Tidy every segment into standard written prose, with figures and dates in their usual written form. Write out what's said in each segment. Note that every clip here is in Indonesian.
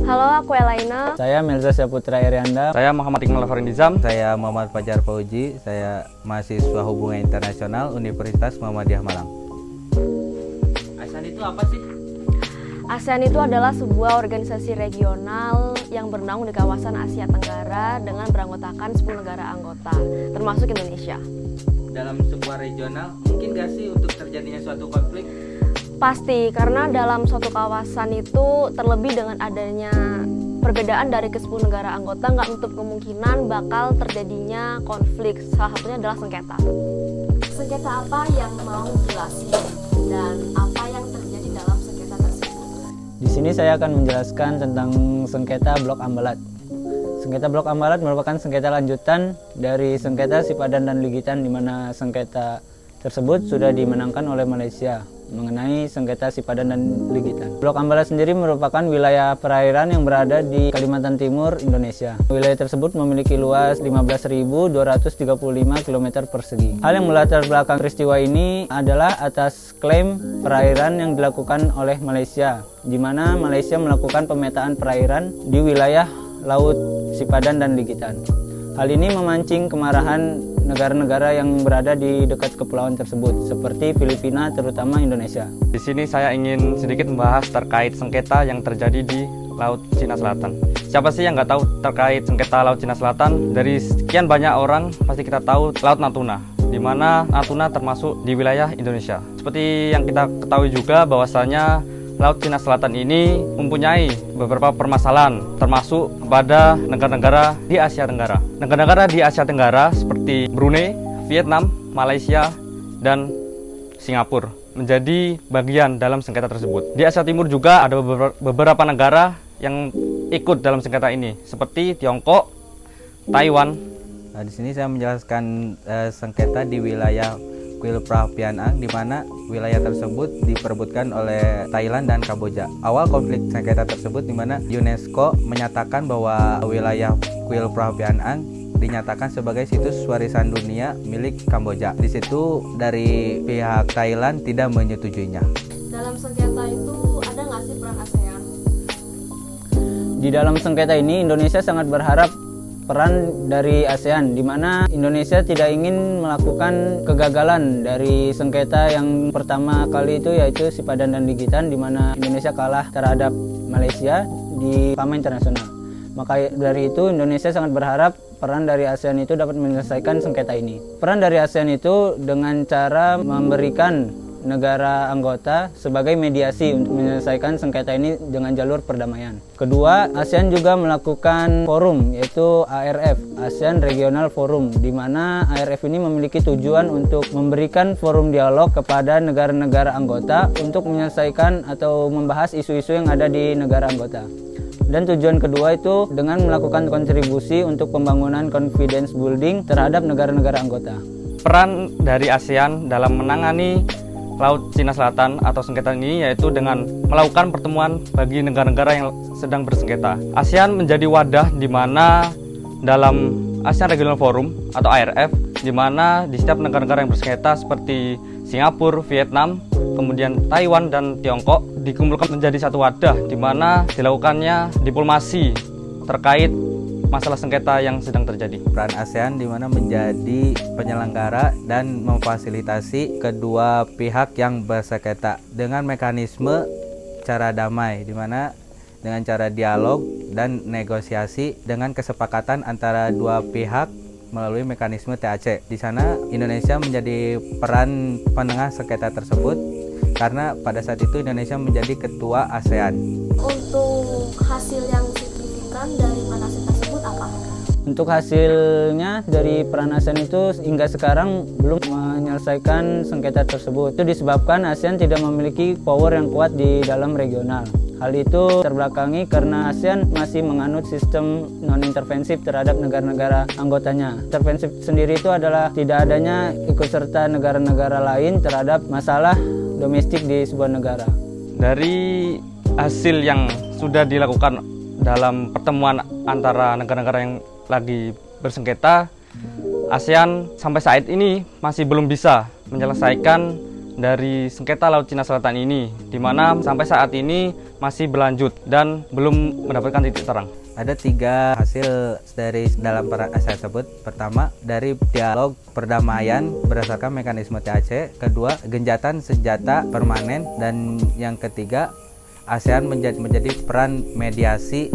Halo, aku Elaina. Saya Melza Saputra Irianda. Saya Muhammad Iqbal Farinizam. Saya Muhammad Fajar Fauji. Saya mahasiswa Hubungan Internasional Universitas Muhammadiyah Malang. ASEAN itu apa sih? ASEAN itu adalah sebuah organisasi regional yang bernaung di kawasan Asia Tenggara dengan beranggotakan 10 negara anggota, termasuk Indonesia. Dalam sebuah regional, mungkin nggak sih untuk terjadinya suatu konflik? Pasti, karena dalam suatu kawasan itu terlebih dengan adanya perbedaan dari ke-10 negara anggota nggak menutup kemungkinan bakal terjadinya konflik. Salah satunya adalah sengketa. Sengketa apa yang mau jelasin dan apa yang terjadi dalam sengketa tersebut? Di sini saya akan menjelaskan tentang sengketa Blok Ambalat. Sengketa Blok Ambalat merupakan sengketa lanjutan dari sengketa Sipadan dan Ligitan, di mana sengketa tersebut sudah dimenangkan oleh Malaysia mengenai sengketa Sipadan dan Ligitan. Blok Ambalat sendiri merupakan wilayah perairan yang berada di Kalimantan Timur, Indonesia. Wilayah tersebut memiliki luas 15.235 km persegi. Hal yang melatar belakang peristiwa ini adalah atas klaim perairan yang dilakukan oleh Malaysia, di mana Malaysia melakukan pemetaan perairan di wilayah Laut Sipadan dan Ligitan. Hal ini memancing kemarahan negara-negara yang berada di dekat kepulauan tersebut, seperti Filipina, terutama Indonesia. Di sini saya ingin sedikit membahas terkait sengketa yang terjadi di Laut Cina Selatan. Siapa sih yang nggak tahu terkait sengketa Laut Cina Selatan? Dari sekian banyak orang, pasti kita tahu Laut Natuna, di mana Natuna termasuk di wilayah Indonesia. Seperti yang kita ketahui juga bahwasanya Laut Cina Selatan ini mempunyai beberapa permasalahan, termasuk kepada negara-negara di Asia Tenggara. Negara-negara di Asia Tenggara seperti Brunei, Vietnam, Malaysia, dan Singapura menjadi bagian dalam sengketa tersebut. Di Asia Timur juga ada beberapa negara yang ikut dalam sengketa ini, seperti Tiongkok, Taiwan. Nah, di sini saya menjelaskan sengketa di wilayah Kuil Prah Pian Ang, di mana wilayah tersebut diperebutkan oleh Thailand dan Kamboja. Awal konflik sengketa tersebut di mana UNESCO menyatakan bahwa wilayah Kuil Prah Pian Ang dinyatakan sebagai situs warisan dunia milik Kamboja. Di situ dari pihak Thailand tidak menyetujuinya. Dalam sengketa itu ada nggak sih peran ASEAN? Di dalam sengketa ini Indonesia sangat berharap peran dari ASEAN, di mana Indonesia tidak ingin melakukan kegagalan dari sengketa yang pertama kali itu, yaitu Sipadan dan Ligitan, di mana Indonesia kalah terhadap Malaysia di PAMA internasional. Maka dari itu Indonesia sangat berharap peran dari ASEAN itu dapat menyelesaikan sengketa ini. Peran dari ASEAN itu dengan cara memberikan negara anggota sebagai mediasi untuk menyelesaikan sengketa ini dengan jalur perdamaian. Kedua, ASEAN juga melakukan forum, yaitu ARF, ASEAN Regional Forum, di mana ARF ini memiliki tujuan untuk memberikan forum dialog kepada negara-negara anggota untuk menyelesaikan atau membahas isu-isu yang ada di negara anggota. Dan tujuan kedua itu dengan melakukan kontribusi untuk pembangunan confidence building terhadap negara-negara anggota. Peran dari ASEAN dalam menangani Laut Cina Selatan atau sengketa ini yaitu dengan melakukan pertemuan bagi negara-negara yang sedang bersengketa. ASEAN menjadi wadah di mana dalam ASEAN Regional Forum atau ARF, di mana di setiap negara-negara yang bersengketa seperti Singapura, Vietnam, kemudian Taiwan dan Tiongkok dikumpulkan menjadi satu wadah di mana dilakukannya diplomasi terkait masalah sengketa yang sedang terjadi. Peran ASEAN di mana menjadi penyelenggara dan memfasilitasi kedua pihak yang bersengketa dengan mekanisme cara damai, di mana dengan cara dialog dan negosiasi dengan kesepakatan antara dua pihak melalui mekanisme TAC. Di sana Indonesia menjadi peran penengah sengketa tersebut karena pada saat itu Indonesia menjadi ketua ASEAN. Untuk hasil yang signifikan dari peran ASEAN tersebut apa? Untuk hasilnya dari peran ASEAN itu hingga sekarang belum menyelesaikan sengketa tersebut. Itu disebabkan ASEAN tidak memiliki power yang kuat di dalam regional. Hal itu terbelakangi karena ASEAN masih menganut sistem non-intervensif terhadap negara-negara anggotanya. Intervensif sendiri itu adalah tidak adanya ikut serta negara-negara lain terhadap masalah domestik di sebuah negara. Dari hasil yang sudah dilakukan dalam pertemuan antara negara-negara yang lagi bersengketa, ASEAN sampai saat ini masih belum bisa menyelesaikan dari sengketa Laut Cina Selatan ini, di mana sampai saat ini masih berlanjut dan belum mendapatkan titik terang. Ada 3 hasil dari dalam ASEAN tersebut. Pertama, dari dialog perdamaian berdasarkan mekanisme TAC. Kedua, gencatan senjata permanen. Dan yang ketiga, ASEAN menjadi peran mediasi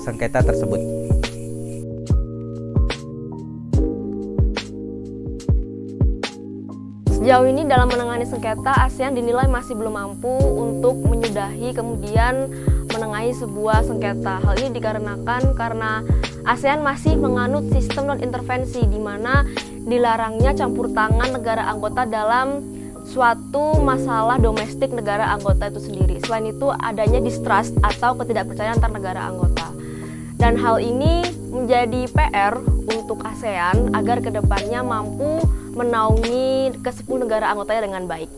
sengketa tersebut. Sejauh ini dalam menangani sengketa, ASEAN dinilai masih belum mampu untuk menyudahi kemudian menengahi sebuah sengketa. Hal ini dikarenakan karena ASEAN masih menganut sistem non-intervensi, di mana dilarangnya campur tangan negara anggota dalam suatu masalah domestik negara anggota itu sendiri. Selain itu, adanya distrust atau ketidakpercayaan antar negara anggota. Dan hal ini menjadi PR untuk ASEAN agar kedepannya mampu menaungi ke-10 negara anggotanya dengan baik.